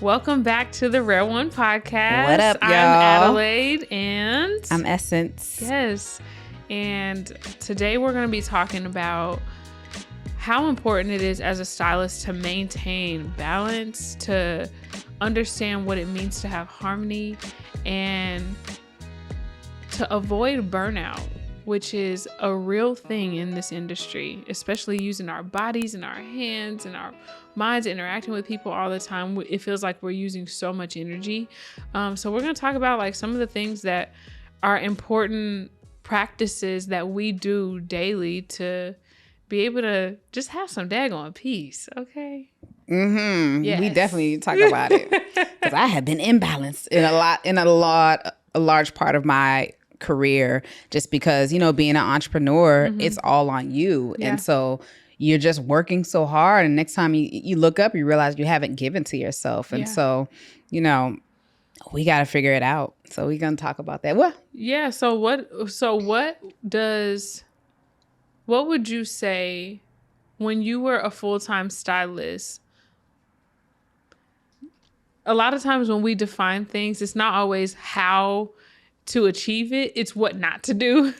Welcome back to the Rare One podcast. What up, y'all? I'm Adelaide and I'm Essence. Yes. And today we're going to be talking about how important it is as a stylist to maintain balance, to understand what it means to have harmony, and to avoid burnout, which is a real thing in this industry, especially using our bodies and our hands and our minds, interacting with people all the time. It feels like we're using so much energy. So we're going to talk about like some of the things that are important practices that we do daily to be able to just have some daggone peace. Okay. Yes. We definitely talk about it because I have been imbalanced in a large part of my career, just because, you know, being an entrepreneur, it's all on you. Yeah. And so you're just working so hard. And next time you look up, you realize you haven't given to yourself. And so, you know, we got to figure it out. So we're going to talk about that. What? Yeah. So what would you say when you were a full-time stylist? A lot of times when we define things, it's not always how to achieve it, it's what not to do.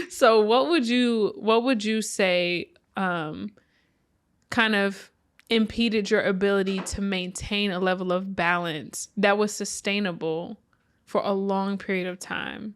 So what would you say kind of impeded your ability to maintain a level of balance that was sustainable for a long period of time?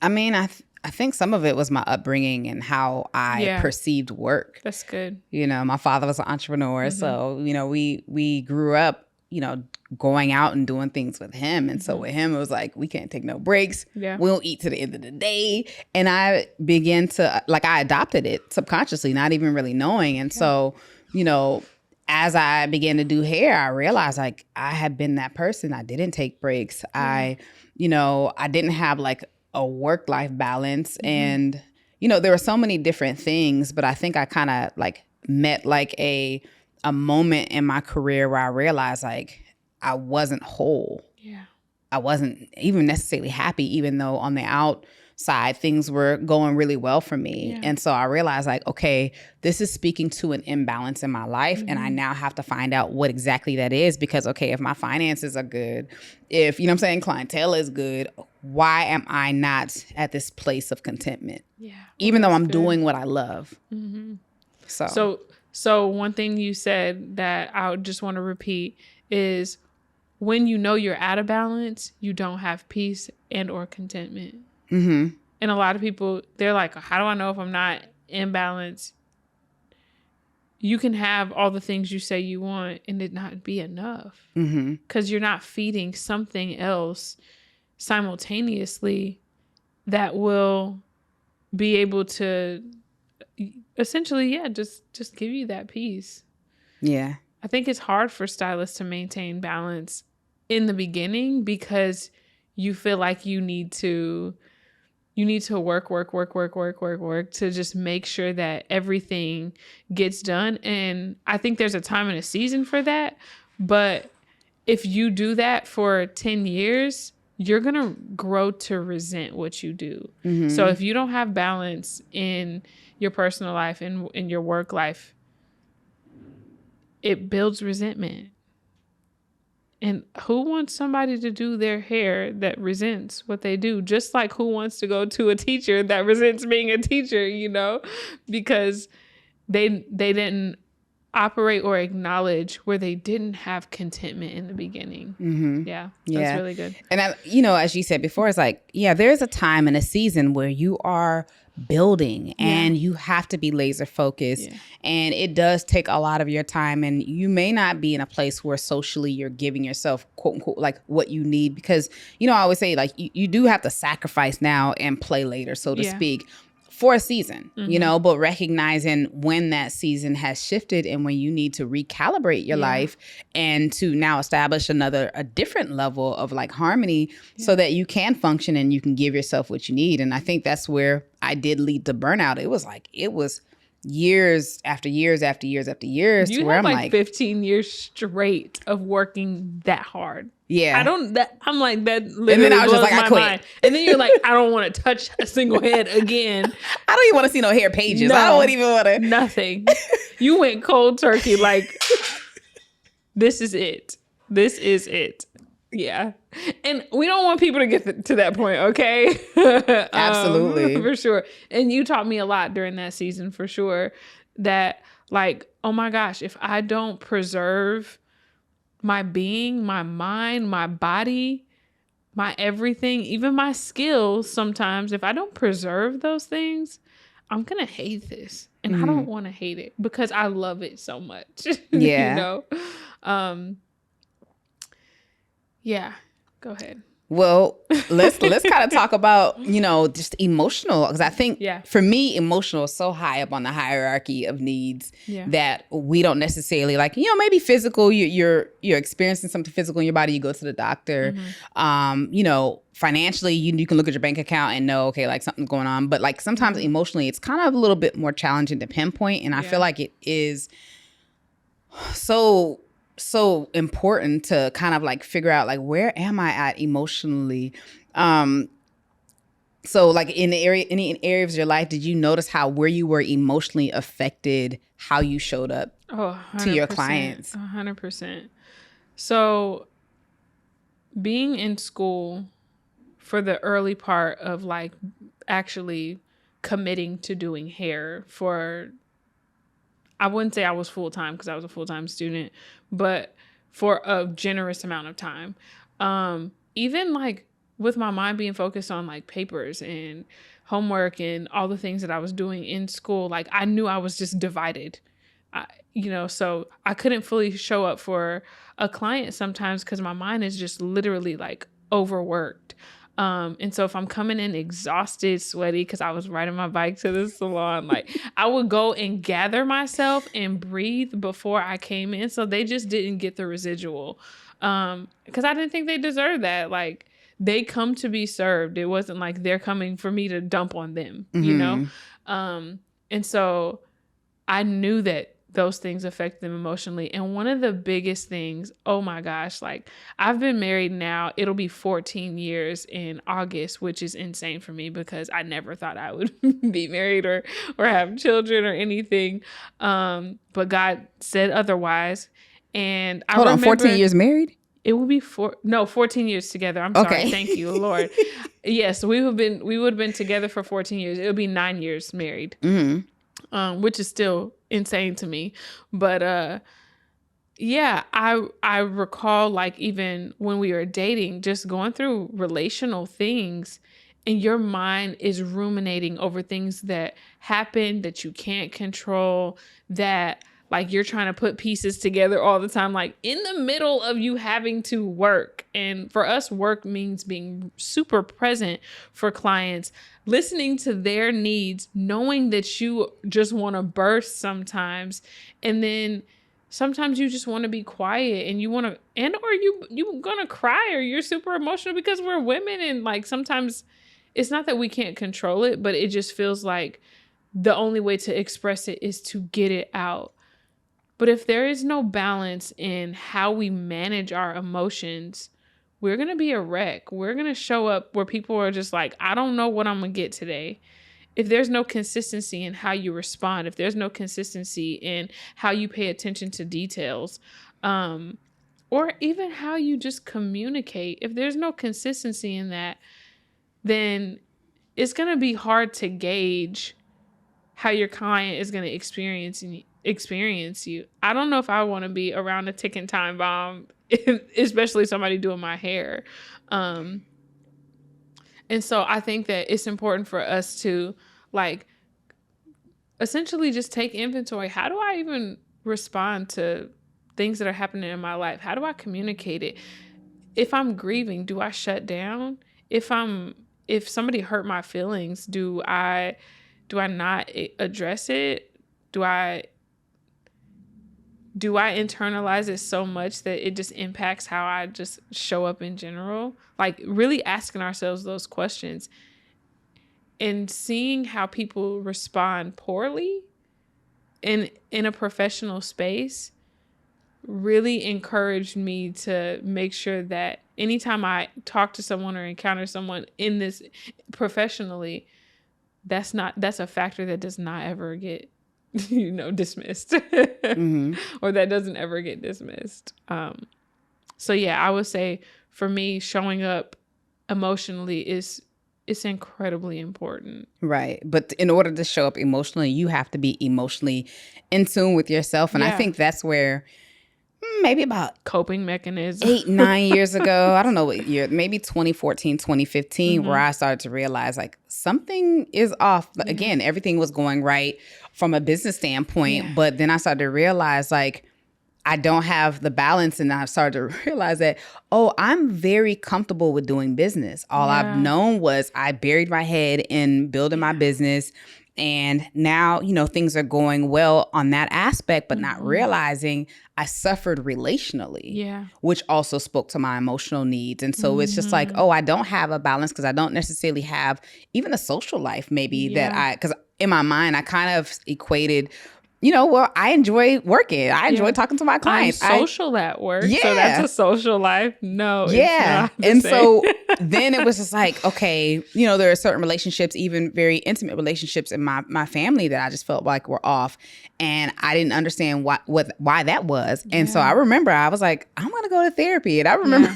I mean, I think some of it was my upbringing and how I perceived work. That's good. You know, my father was an entrepreneur, so, you know, we grew up, you know, going out and doing things with him. And so with him, it was like, we can't take no breaks. Yeah. We don't eat to the end of the day. And I began to, I adopted it subconsciously, not even really knowing. And so, you know, as I began to do hair, I realized like I had been that person. I didn't take breaks. I didn't have like a work-life balance. And, you know, there were so many different things, but I think I kind of like met like a moment in my career where I realized like I wasn't whole. Yeah. I wasn't even necessarily happy, even though on the outside things were going really well for me. Yeah. And so I realized like, okay, this is speaking to an imbalance in my life. And I now have to find out what exactly that is, because, okay, if my finances are good, if, you know what I'm saying, clientele is good, why am I not at this place of contentment? Yeah. Even though I'm doing what I love. So one thing you said that I just want to repeat is when you know you're out of balance, you don't have peace and or contentment. And a lot of people, they're like, how do I know if I'm not in balance? You can have all the things you say you want and it not be enough because you're not feeding something else simultaneously that will be able to essentially, just give you that peace. Yeah. I think it's hard for stylists to maintain balance in the beginning because you feel like you need to work to just make sure that everything gets done. And I think there's a time and a season for that. But if you do that for 10 years, you're going to grow to resent what you do. So if you don't have balance in your personal life and in your work life, it builds resentment. And who wants somebody to do their hair that resents what they do? Just like who wants to go to a teacher that resents being a teacher, you know, because they didn't operate or acknowledge where they didn't have contentment in the beginning. Yeah, that's really good. And, you know, as you said before, it's like, there's a time and a season where you are building and you have to be laser focused and it does take a lot of your time, and you may not be in a place where socially you're giving yourself quote unquote like what you need, because, you know, I always say like you do have to sacrifice now and play later, so to speak, for a season, you know, but recognizing when that season has shifted and when you need to recalibrate your life and to now establish a different level of like harmony so that you can function and you can give yourself what you need. And I think that's where I did lead to burnout. It was years after years after years after years. You had like 15 years straight of working that hard. Yeah. I'm like, that literally and then I was just like, I quit. Mind. And then you're like, I don't want to touch a single head again. I don't even want to see no hair pages. No, I don't even want to. Nothing. You went cold turkey like, this is it. This is it. Yeah. And we don't want people to get to that point, okay? Absolutely. For sure. And you taught me a lot during that season, for sure, that like, oh my gosh, if I don't preserve my being, my mind, my body, my everything, even my skills, sometimes if I don't preserve those things, I'm going to hate this. And I don't want to hate it because I love it so much. Yeah. You know? Yeah. Go ahead. Well, let's kind of talk about, you know, just emotional, because I think for me, emotional is so high up on the hierarchy of needs that we don't necessarily like, you know, maybe physical, you're experiencing something physical in your body, you go to the doctor, you know, financially, you can look at your bank account and know, okay, like something's going on. But like sometimes emotionally, it's kind of a little bit more challenging to pinpoint. And I feel like it is so important to kind of like figure out like, where am I at emotionally? So like in any areas of your life, did you notice how where you were emotionally affected how you showed up to your clients? 100%. So being in school for the early part of like actually committing to doing hair for, I wouldn't say I was full-time because I was a full-time student, but for a generous amount of time. Even like with my mind being focused on like papers and homework and all the things that I was doing in school, like I knew I was just divided, you know, so I couldn't fully show up for a client sometimes because my mind is just literally like overworked. And so if I'm coming in exhausted, sweaty, because I was riding my bike to the salon, like I would go and gather myself and breathe before I came in. So they just didn't get the residual. Because I didn't think they deserved that. Like they come to be served. It wasn't like they're coming for me to dump on them, you know? And so I knew that those things affect them emotionally. And one of the biggest things, oh my gosh, like I've been married now, it'll be 14 years in August, which is insane for me because I never thought I would be married or have children or anything. But God said otherwise. And I remember 14 years married? It will be 14 years together. I'm sorry. Thank you, Lord. Yes, we would have been together for 14 years. It would be 9 years married. Which is still insane to me. But yeah, I recall like even when we were dating, just going through relational things and your mind is ruminating over things that happen that you can't control, that like you're trying to put pieces together all the time, like in the middle of you having to work. And for us, work means being super present for clients, listening to their needs, knowing that you just want to burst sometimes. And then sometimes you just want to be quiet and you want to, or you going to cry or you're super emotional because we're women. And like, sometimes it's not that we can't control it, but it just feels like the only way to express it is to get it out. But if there is no balance in how we manage our emotions, we're going to be a wreck. We're going to show up where people are just like, I don't know what I'm going to get today. If there's no consistency in how you respond, if there's no consistency in how you pay attention to details, or even how you just communicate, if there's no consistency in that, then it's going to be hard to gauge how your client is going to experience you. I don't know if I want to be around a ticking time bomb, especially somebody doing my hair. And so I think that it's important for us to like essentially just take inventory. How do I even respond to things that are happening in my life? How do I communicate it? If I'm grieving, do I shut down? If somebody hurt my feelings, do I not address it? Do I internalize it so much that it just impacts how I just show up in general? Like really asking ourselves those questions and seeing how people respond poorly in a professional space really encouraged me to make sure that anytime I talk to someone or encounter someone in this professionally, that's a factor that does not ever get dismissed or that doesn't ever get dismissed. So yeah, I would say for me, showing up emotionally it's incredibly important. Right. But in order to show up emotionally, you have to be emotionally in tune with yourself. And I think that's where maybe about coping mechanism 8-9 years ago, I don't know what year, maybe 2014, 2015, where I started to realize like something is off. Again, everything was going right from a business standpoint, but then I started to realize like I don't have the balance, and I started to realize that, oh, I'm very comfortable with doing business. All I've known was I buried my head in building my business. And now, you know, things are going well on that aspect, but not realizing I suffered relationally, which also spoke to my emotional needs. And so it's just like, oh, I don't have a balance because I don't necessarily have even a social life maybe because in my mind, I kind of equated, you know, well, I enjoy working. I enjoy talking to my clients. I'm social at work. Yeah. So that's a social life. No. Yeah. It's not and so then it was just like, okay, you know, there are certain relationships, even very intimate relationships in my family that I just felt like were off. And I didn't understand why that was. And so I remember I was like, I'm going to go to therapy. And I remember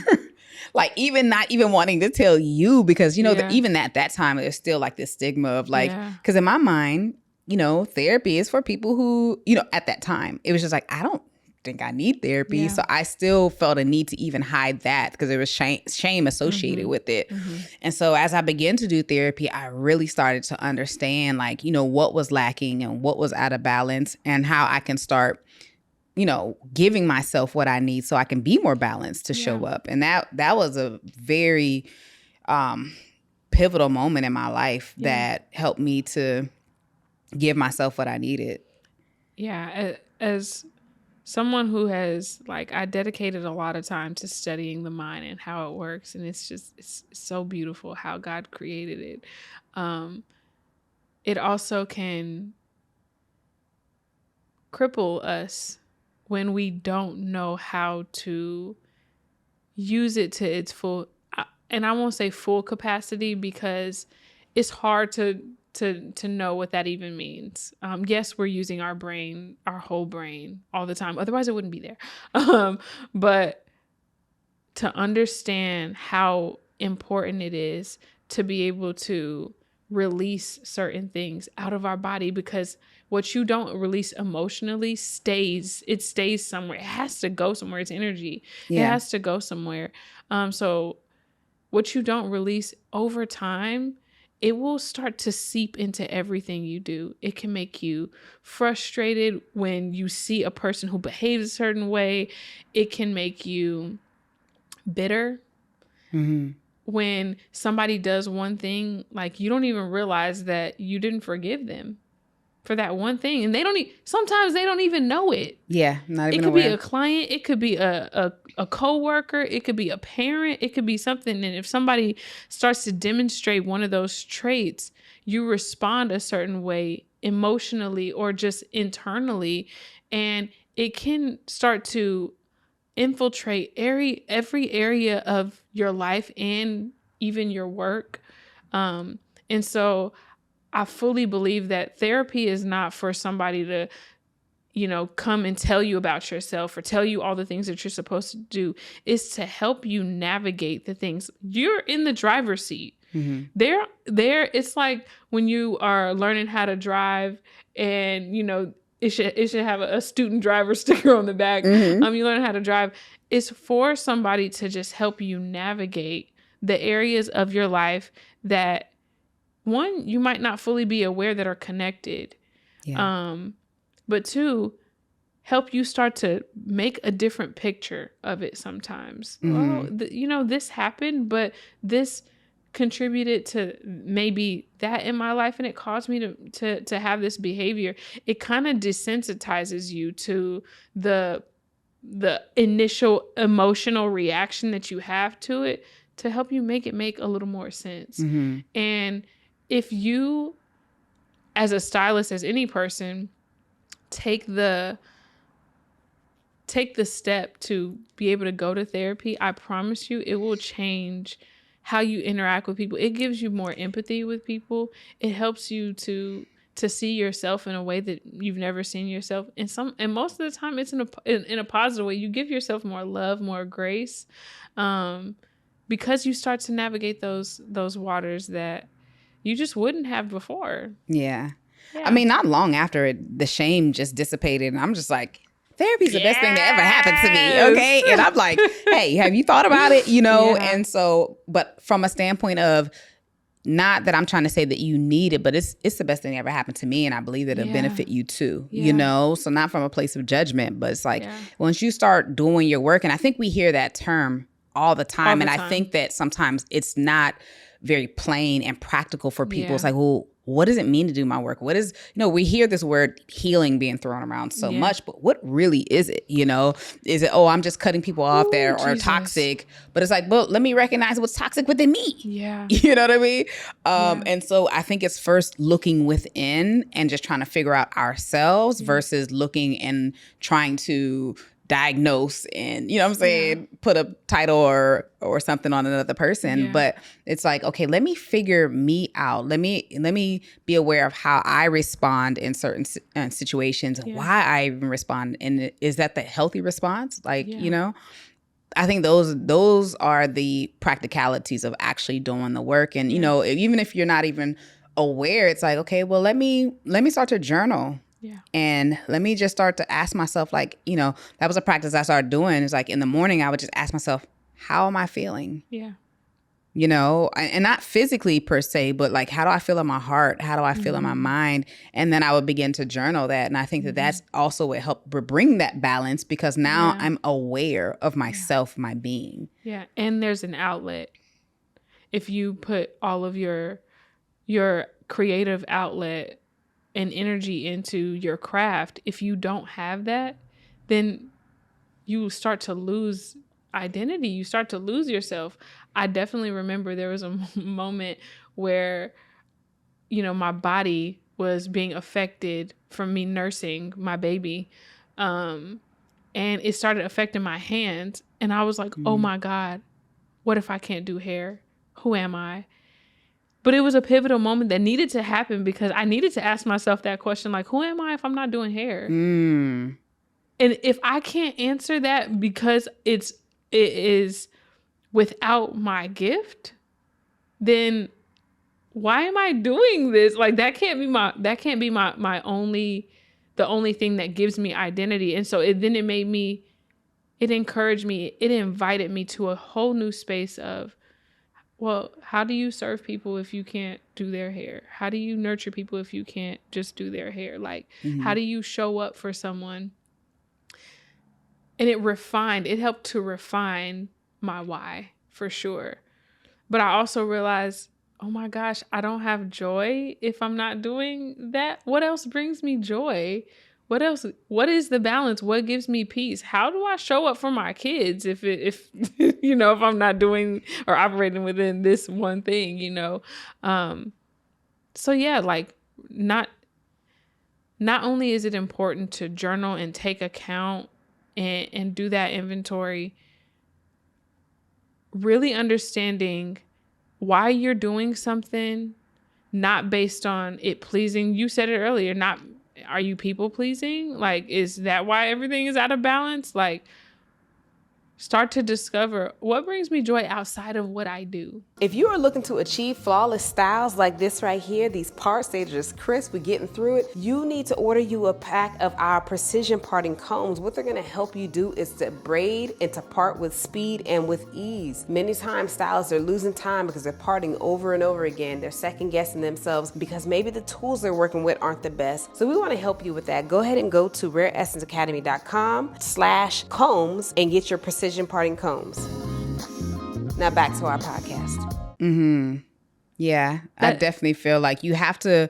like even not even wanting to tell you because, you know, even at that time, there's still like this stigma of like, because in my mind, you know, therapy is for people who, you know, at that time, it was just like, I don't think I need therapy. Yeah. So I still felt a need to even hide that because there was shame associated with it. And so as I began to do therapy, I really started to understand like, you know, what was lacking and what was out of balance and how I can start, you know, giving myself what I need so I can be more balanced to show up. And that was a very pivotal moment in my life that helped me to give myself what I needed. Yeah. As someone who has like, I dedicated a lot of time to studying the mind and how it works. And it's so beautiful how God created it. It also can cripple us when we don't know how to use it to its full, and I won't say full capacity because it's hard to know what that even means. Yes, we're using our brain, our whole brain all the time. Otherwise it wouldn't be there. But to understand how important it is to be able to release certain things out of our body, because what you don't release emotionally stays somewhere. It has to go somewhere. It's energy. It has to go somewhere. So what you don't release over time, it will start to seep into everything you do. It can make you frustrated when you see a person who behaves a certain way. It can make you bitter. When somebody does one thing, like you don't even realize that you didn't forgive them for that one thing. And sometimes they don't even know it. Yeah. Not even It could aware. be a client. It could be a coworker. It could be a parent. It could be something. And if somebody starts to demonstrate one of those traits, you respond a certain way emotionally or just internally. And it can start to infiltrate every area of your life and even your work. And so I fully believe that therapy is not for somebody to, you know, come and tell you about yourself or tell you all the things that you're supposed to do. It's to help you navigate the things. You're in the driver's seat. There, it's like when you are learning how to drive and, you know, it should have a student driver sticker on the back. You learn how to drive. It's for somebody to just help you navigate the areas of your life that, one, you might not fully be aware that are connected. But two, help you start to make a different picture of it sometimes. Well, you know, this happened, but this contributed to maybe that in my life, and it caused me to have this behavior. It kind of desensitizes you to the initial emotional reaction that you have to it, to help you make it make a little more sense. And if you, as a stylist, as any person, take the step to be able to go to therapy, I promise you it will change how you interact with people. It gives you more empathy with people. It helps you to to see yourself in a way that you've never seen yourself. And most of the time it's in a positive way. You give yourself more love, more grace, because you start to navigate those waters that you just wouldn't have before. Yeah. I mean, not long after the shame just dissipated, and I'm just like, therapy's the best thing that ever happened to me. Okay. And I'm like, hey, have you thought about it? You know? Yeah. And so, but from a standpoint of, not that I'm trying to say that you need it, but it's the best thing that ever happened to me. And I believe that it'll benefit you too, you know? So not from a place of judgment, but it's like once you start doing your work, and I think we hear that term all the time. I think that sometimes it's not very plain and practical for people. It's like, well, what does it mean to do my work? What is, you know, we hear this word healing being thrown around so much, but what really is it? You know, is it, oh, I'm just cutting people off that are toxic, but it's like, well, let me recognize what's toxic within me. Yeah. You know what I mean? And so I think it's first looking within and just trying to figure out ourselves versus looking and trying to diagnose and, you know what I'm saying, put a title or something on another person. But it's like, okay, let me figure me out. Let me be aware of how I respond in certain situations, why I even respond. And is that the healthy response? Like, you know, I think those are the practicalities of actually doing the work. And, you know, even if you're not even aware, it's like, okay, well, let me start to journal. Yeah. And let me just start to ask myself, like, you know, that was a practice I started doing. It's like in the morning, I would just ask myself, how am I feeling? Yeah. You know, and not physically per se, but like, how do I feel in my heart? How do I feel in my mind? And then I would begin to journal that. And I think that that's also what helped bring that balance, because now I'm aware of myself, my being. Yeah. And there's an outlet. If you put all of your creative outlet and energy into your craft, if you don't have that, then you start to lose identity. You start to lose yourself. I definitely remember there was a moment where, you know, my body was being affected from me nursing my baby. And it started affecting my hands. And I was like, oh my God, what if I can't do hair? Who am I? But it was a pivotal moment that needed to happen, because I needed to ask myself that question, like, who am I if I'm not doing hair? And if I can't answer that because it is without my gift, then why am I doing this? Like, that can't be the only thing that gives me identity. And so it encouraged me, it invited me to a whole new space of, well, how do you serve people if you can't do their hair? How do you nurture people if you can't just do their hair? Like, how do you show up for someone? And it helped to refine my why, for sure. But I also realized, oh my gosh, I don't have joy if I'm not doing that. What else brings me joy? What else? What is the balance? What gives me peace? How do I show up for my kids if you know, if I'm not doing or operating within this one thing, you know? So yeah, like not only is it important to journal and take account and do that inventory, really understanding why you're doing something, not based on it pleasing. You said it earlier, are you people pleasing? Like, is that why everything is out of balance? Like, start to discover what brings me joy outside of what I do. If you are looking to achieve flawless styles like this right here, these parts, they're just crisp, we're getting through it, you need to order you a pack of our precision parting combs. What they're gonna help you do is to braid and to part with speed and with ease. Many times stylists are losing time because they're parting over and over again. They're second guessing themselves because maybe the tools they're working with aren't the best. So we wanna help you with that. Go ahead and go to rareessenceacademy.com/combs and get your precision parting combs. Now back to our podcast. Yeah, I definitely feel like you have to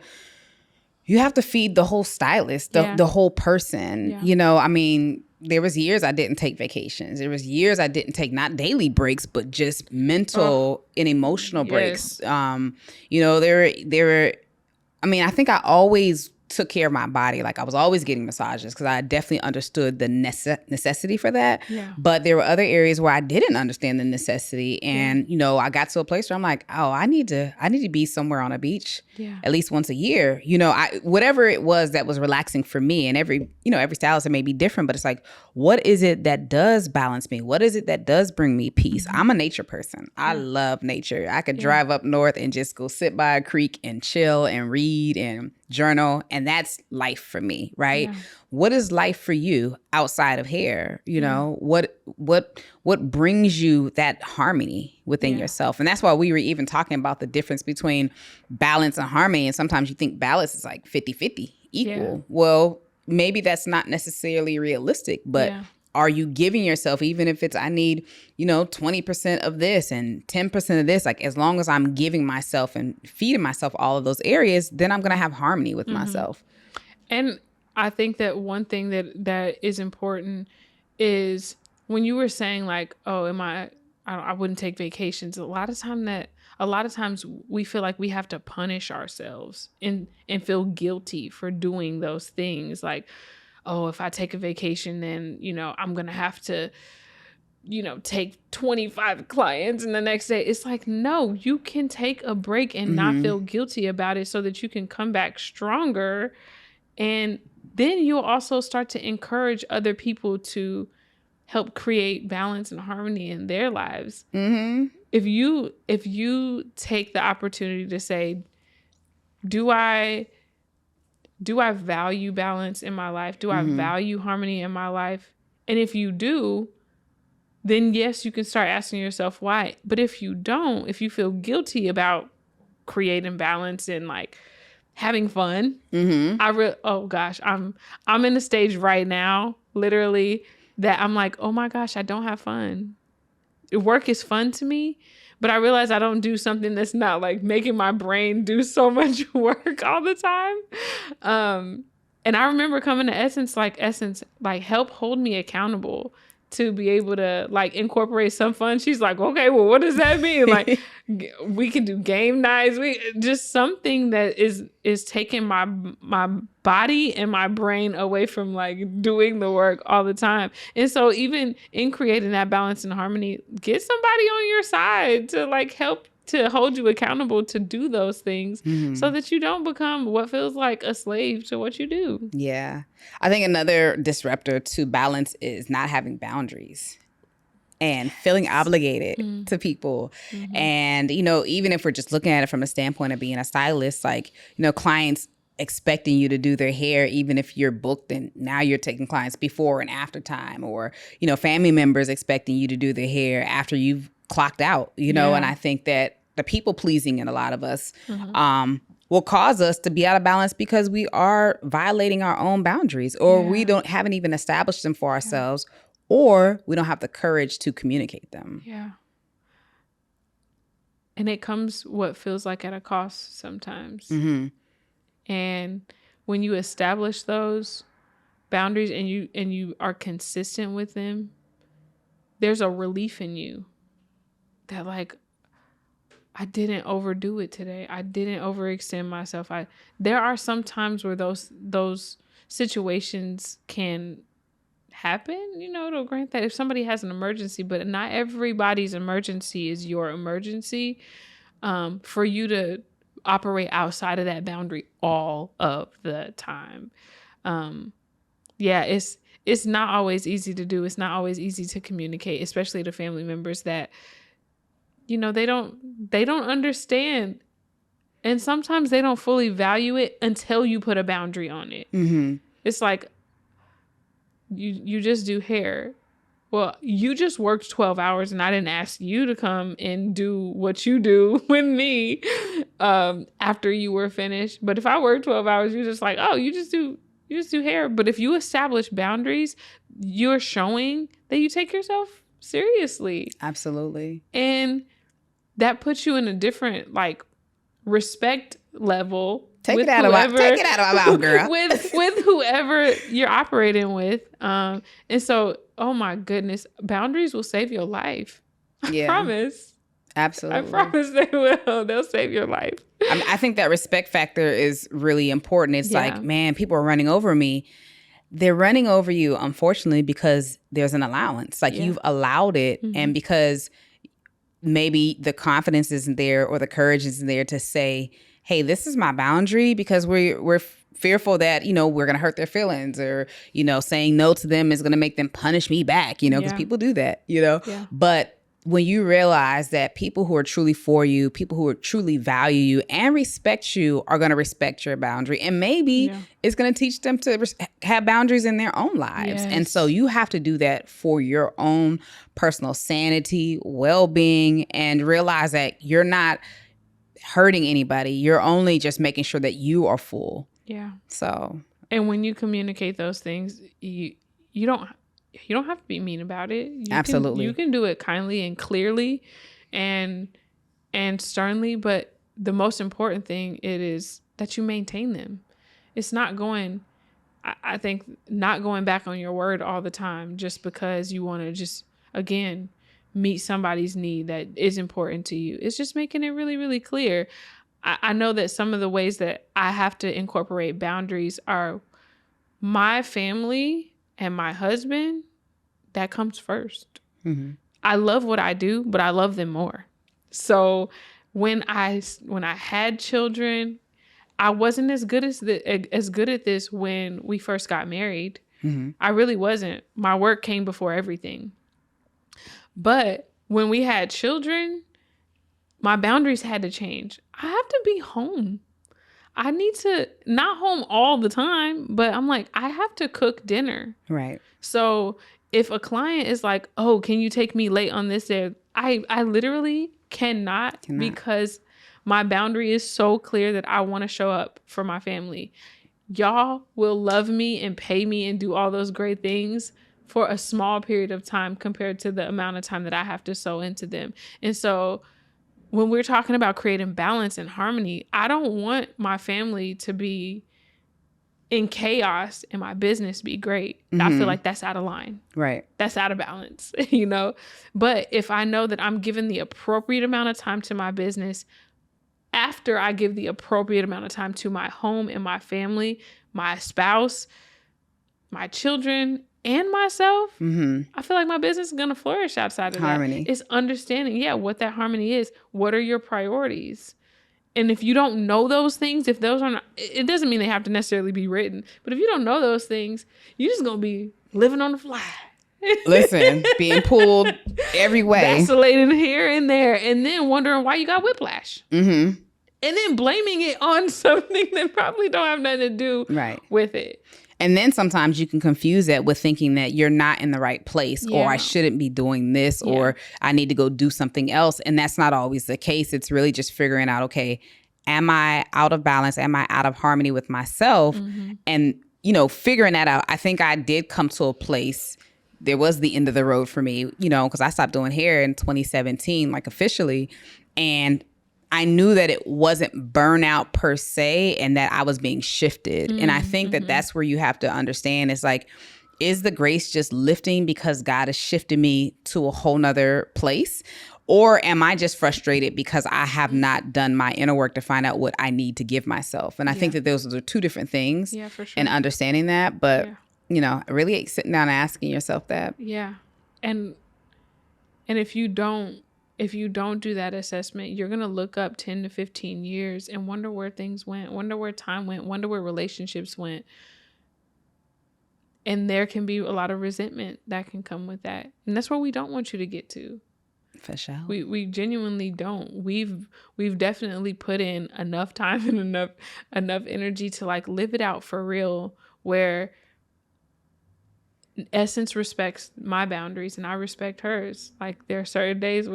feed the whole stylist, the whole person. Yeah. You know, I mean, there was years I didn't take vacations. There was years I didn't take not daily breaks, but just mental and emotional breaks. You know, there were. I mean, I think I always took care of my body. Like I was always getting massages because I definitely understood the necessity for that. Yeah. But there were other areas where I didn't understand the necessity. And, you know, I got to a place where I'm like, oh, I need to be somewhere on a beach at least once a year. You know, whatever it was that was relaxing for me, and every stylist may be different, but it's like, what is it that does balance me? What is it that does bring me peace? I'm a nature person. I love nature. I could drive up north and just go sit by a creek and chill and read and journal, and that's life for me, right? Yeah. What is life for you outside of hair? You know, what brings you that harmony within yourself? And that's why we were even talking about the difference between balance and harmony. And sometimes you think balance is like 50-50 equal. Yeah. Well, maybe that's not necessarily realistic, but are you giving yourself, even if it's, I need, 20% of this and 10% of this, like as long as I'm giving myself and feeding myself all of those areas, then I'm going to have harmony with myself. And I think that one thing that is important is when you were saying like, oh, I wouldn't take vacations. A lot of times we feel like we have to punish ourselves and feel guilty for doing those things. Like, oh, if I take a vacation, then, I'm going to have to, take 25 clients and the next day. It's like, no, you can take a break and not feel guilty about it so that you can come back stronger. And then you'll also start to encourage other people to help create balance and harmony in their lives. Mm-hmm. If you take the opportunity to say, do I value balance in my life? Do I value harmony in my life? And if you do, then yes, you can start asking yourself why. But if you don't, if you feel guilty about creating balance and like having fun, oh gosh, I'm in a stage right now, literally, that I'm like, oh my gosh, I don't have fun. Work is fun to me, but I realize I don't do something that's not like making my brain do so much work all the time. And I remember coming to Essence, help hold me accountable to be able to like incorporate some fun. She's like, okay, well, what does that mean? Like we can do game nights. We just something that is taking my body and my brain away from like doing the work all the time. And so even in creating that balance and harmony, get somebody on your side to like help to hold you accountable to do those things so that you don't become what feels like a slave to what you do. Yeah. I think another disruptor to balance is not having boundaries and feeling obligated to people. And, even if we're just looking at it from a standpoint of being a stylist, like, clients expecting you to do their hair, even if you're booked and now you're taking clients before and after time, or, family members expecting you to do their hair after you've clocked out, and I think that the people pleasing in a lot of us will cause us to be out of balance because we are violating our own boundaries, or we haven't even established them for ourselves, or we don't have the courage to communicate them. Yeah. And it comes what feels like at a cost sometimes. And when you establish those boundaries and you are consistent with them, there's a relief in you that like, I didn't overdo it today. I didn't overextend myself. There are some times where those situations can happen, to grant that if somebody has an emergency, but not everybody's emergency is your emergency. For you to operate outside of that boundary all of the time. It's not always easy to do. It's not always easy to communicate, especially to family members that they don't understand. And sometimes they don't fully value it until you put a boundary on it. It's like, you just do hair. Well, you just worked 12 hours and I didn't ask you to come and do what you do with me after you were finished. But if I work 12 hours, you're just like, oh, you just do hair. But if you establish boundaries, you're showing that you take yourself seriously. Absolutely. And that puts you in a different like respect level. Take it out of my mouth, girl. with whoever you're operating with. And so, oh my goodness, boundaries will save your life. I promise. Absolutely. I promise they will. They'll save your life. I think that respect factor is really important. It's like, man, people are running over me. They're running over you, unfortunately, because there's an allowance. Like you've allowed it. And because maybe the confidence isn't there or the courage isn't there to say, hey, this is my boundary, because we're fearful that, we're going to hurt their feelings, or, saying no to them is going to make them punish me back, because people do that, But when you realize that people who are truly for you, people who are truly value you and respect you are going to respect your boundary. And maybe it's going to teach them to have boundaries in their own lives. Yes. And so you have to do that for your own personal sanity, well-being, and realize that you're not hurting anybody. You're only just making sure that you are full. Yeah. So. And when you communicate those things, you don't have to be mean about it. Absolutely. You can do it kindly and clearly and sternly, but the most important thing is that you maintain them. It's not going back on your word all the time just because you want to just, again, meet somebody's need that is important to you. It's just making it really, really clear. I know that some of the ways that I have to incorporate boundaries are my family and my husband. That comes first. Mm-hmm. I love what I do, but I love them more. So when I had children, I wasn't as good at this when we first got married. Mm-hmm. I really wasn't. My work came before everything. But when we had children, my boundaries had to change. I have to be home. I need to, not home all the time, but I'm like, I have to cook dinner. Right. So if a client is like, oh, can you take me late on this day? I literally cannot because my boundary is so clear that I want to show up for my family. Y'all will love me and pay me and do all those great things for a small period of time compared to the amount of time that I have to sow into them. And so when we're talking about creating balance and harmony, I don't want my family to be in chaos and my business be great. Mm-hmm. I feel like that's out of line. Right. That's out of balance, But if I know that I'm giving the appropriate amount of time to my business after I give the appropriate amount of time to my home and my family, my spouse, my children, and myself, I feel like my business is going to flourish outside of harmony. That. It's understanding, what that harmony is. What are your priorities? And if you don't know those things, if those are not, it doesn't mean they have to necessarily be written. But if you don't know those things, you're just going to be living on the fly. Listen, being pulled every way. Vacillating here and there. And then wondering why you got whiplash. Mm-hmm. And then blaming it on something that probably don't have nothing to do with it. And then sometimes you can confuse that with thinking that you're not in the right place or I shouldn't be doing this or I need to go do something else. And that's not always the case. It's really just figuring out, okay, am I out of balance? Am I out of harmony with myself? Mm-hmm. And, figuring that out, I think I did come to a place. There was the end of the road for me, because I stopped doing hair in 2017, like officially. And I knew that it wasn't burnout per se and that I was being shifted. Mm-hmm. And I think that that's where you have to understand is like, is the grace just lifting because God has shifted me to a whole nother place? Or am I just frustrated because I have not done my inner work to find out what I need to give myself? And I think that those are two different things. Yeah, for sure. And understanding that. But, really sitting down and asking yourself that. Yeah. And if you don't do that assessment, you're going to look up 10 to 15 years and wonder where things went, wonder where time went, wonder where relationships went. And there can be a lot of resentment that can come with that. And that's where we don't want you to get to. For sure. We genuinely don't. We've definitely put in enough time and enough energy to like live it out for real, where Essence respects my boundaries and I respect hers. Like there are certain days,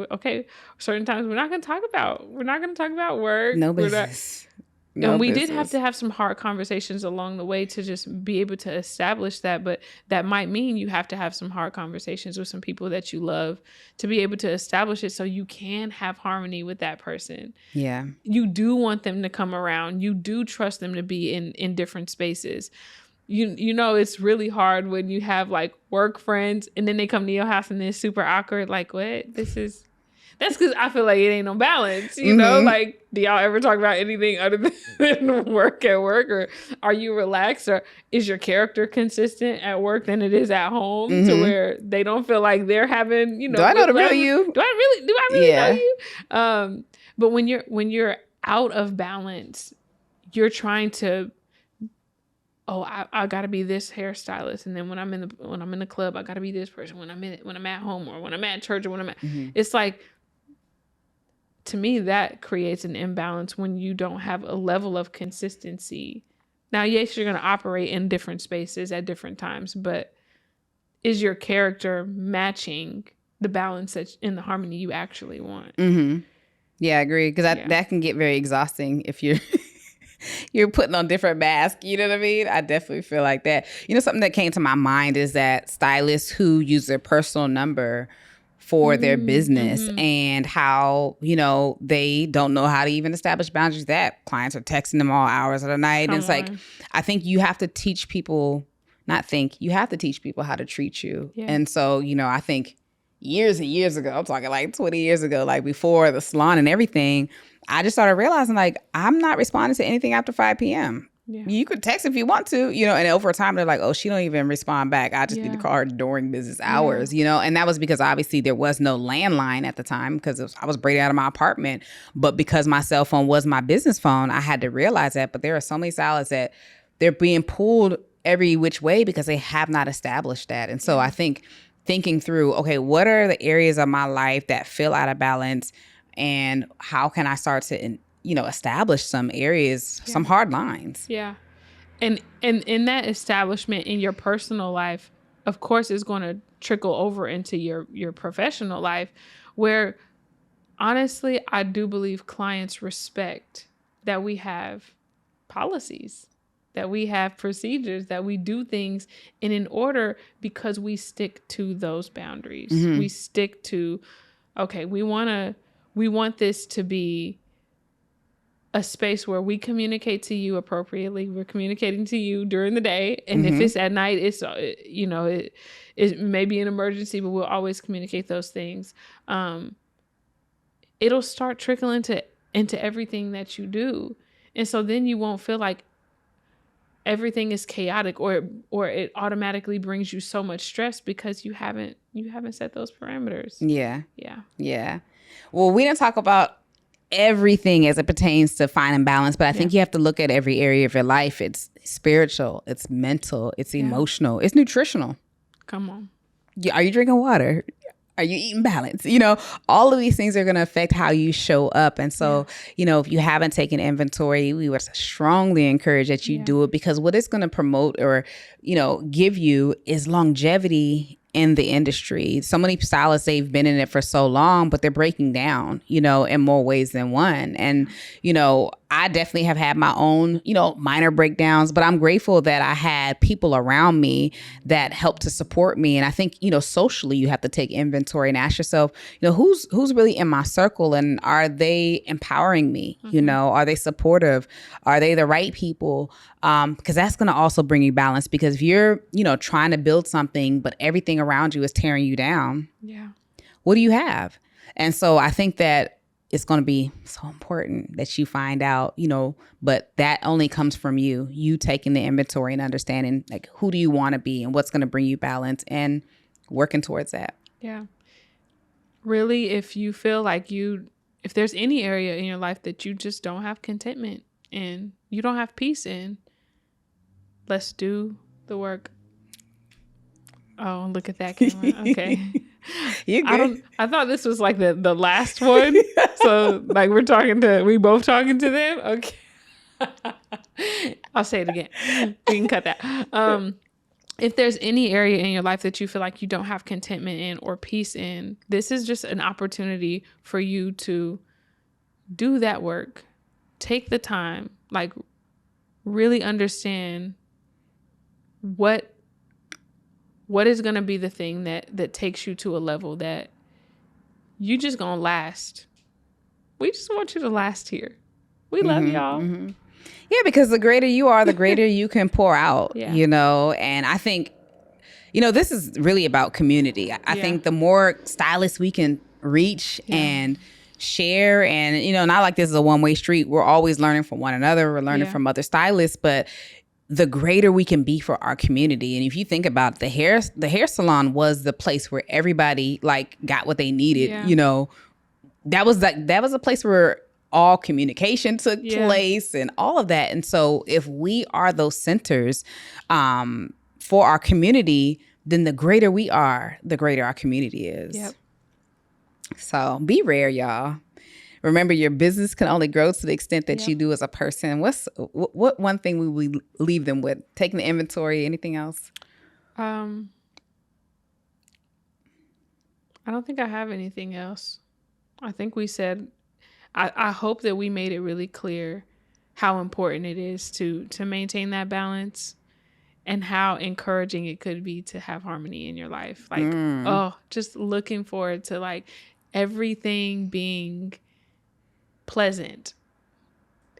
certain times we're not going to talk about work. No business. And we did have to have some hard conversations along the way to just be able to establish that. But that might mean you have to have some hard conversations with some people that you love to be able to establish it so you can have harmony with that person. Yeah. You do want them to come around. You do trust them to be in different spaces. It's really hard when you have like work friends and then they come to your house and it's super awkward. Like, what? This That's because I feel like it ain't no balance, you know? Like, do y'all ever talk about anything other than work at work? Or are you relaxed? Or is your character consistent at work than it is at home to where they don't feel like they're having, you know, do I know the real you? Do I really know you? But when you're out of balance, you're trying to, I gotta be this hairstylist, and then when I'm in the club, I gotta be this person. When I'm at home, or when I'm at church, or when I'm at, it's like, to me, that creates an imbalance when you don't have a level of consistency. Now, yes, you're gonna operate in different spaces at different times, but is your character matching the balance in the harmony you actually want? Yeah, I agree, because that can get very exhausting if you're putting on different masks. You know what I mean? I definitely feel like that. You know, something that came to my mind is that stylists who use their personal number for their business and how, you know, they don't know how to even establish boundaries, that clients are texting them all hours of the night. And it's like, I think you have to teach people, you have to teach people how to treat you. Yeah. And so, you know, I think years and years ago, I'm talking like 20 years ago, like before the salon and everything, I just started realizing, like, I'm not responding to anything after 5 p.m. Yeah. You could text if you want to, you know, and over time they're like, oh, she don't even respond back. I just need to call her during business hours, you know, and that was because obviously there was no landline at the time because I was braiding out of my apartment. But because my cell phone was my business phone, I had to realize that. But there are so many stylists that they're being pulled every which way because they have not established that. And so I think thinking through, okay, what are the areas of my life that feel out of balance? And how can I start to, you know, establish some areas, some hard lines? Yeah. And in that establishment in your personal life, of course, is going to trickle over into your professional life, where honestly, I do believe clients respect that we have policies, that we have procedures, that we do things in order, because we stick to those boundaries. We stick to, okay, we want this to be a space where we communicate to you appropriately. We're communicating to you during the day. And if it's at night, it's, you know, it may be an emergency, but we'll always communicate those things. It'll start trickling into everything that you do. And so then you won't feel like everything is chaotic or it automatically brings you so much stress because you haven't set those parameters. Yeah. Well, we didn't talk about everything as it pertains to finding balance, but I think you have to look at every area of your life. It's spiritual, it's mental, it's emotional, it's nutritional. Come on. Are you drinking water? Are you eating balance? You know, all of these things are going to affect how you show up. And so, you know, if you haven't taken inventory, we would strongly encourage that you do it, because what it's going to promote or, you know, give you is longevity in the industry. So many stylists, they've been in it for so long, but they're breaking down, you know, in more ways than one. And, you know, I definitely have had my own, you know, minor breakdowns, but I'm grateful that I had people around me that helped to support me. And I think, you know, socially, you have to take inventory and ask yourself, you know, who's really in my circle, and are they empowering me? You know, are they supportive? Are they the right people? Because that's going to also bring you balance, because if you're, you know, trying to build something, but everything around you is tearing you down. Yeah. What do you have? And so I think that it's going to be so important that you find out, you know, but that only comes from you taking the inventory and understanding, like, who do you want to be and what's going to bring you balance and working towards that. Yeah. Really, if you feel like if there's any area in your life that you just don't have contentment in, you don't have peace in, let's do the work. Oh, look at that camera. Okay. You good? I thought this was like the last one. So like we both talking to them. Okay. I'll say it again. We can cut that. If there's any area in your life that you feel like you don't have contentment in or peace in, this is just an opportunity for you to do that work. Take the time, like really understand what is going to be the thing that takes you to a level that you just going to last. We just want you to last here. We love y'all. Yeah, because the greater you are, the greater you can pour out, you know, and I think, you know, this is really about community. I think the more stylists we can reach and share. And, you know, not like this is a one-way street. We're always learning from one another. We're learning from other stylists, but the greater we can be for our community. And if you think about the hair salon was the place where everybody like got what they needed, you know, that was a place where all communication took place and all of that. And so if we are those centers for our community, then the greater we are, the greater our community is. Yep. So be rare, y'all. Remember, your business can only grow to the extent that you do as a person. What one thing we will leave them with? Taking the inventory, anything else? I don't think I have anything else. I think we said, I hope that we made it really clear how important it is to maintain that balance and how encouraging it could be to have harmony in your life. Like, just looking forward to like everything being pleasant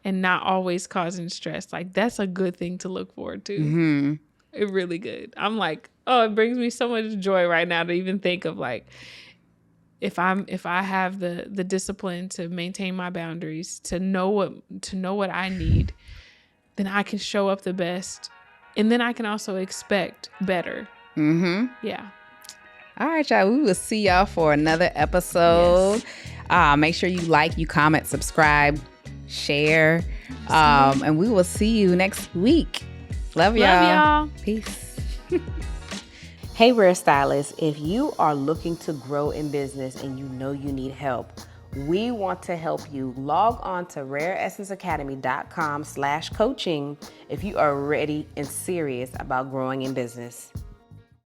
and not always causing stress. Like, that's a good thing to look forward to. It really good. I'm like, it brings me so much joy right now to even think of like, if I have the discipline to maintain my boundaries, to know what I need, then I can show up the best, and then I can also expect better. Yeah. All right, y'all. We will see y'all for another episode. Make sure you like, you comment, subscribe, share, and we will see you next week. Love y'all. Peace. Hey, Rare Stylists, if you are looking to grow in business and you know you need help, we want to help you. Log on to rareessenceacademy.com/coaching if you are ready and serious about growing in business.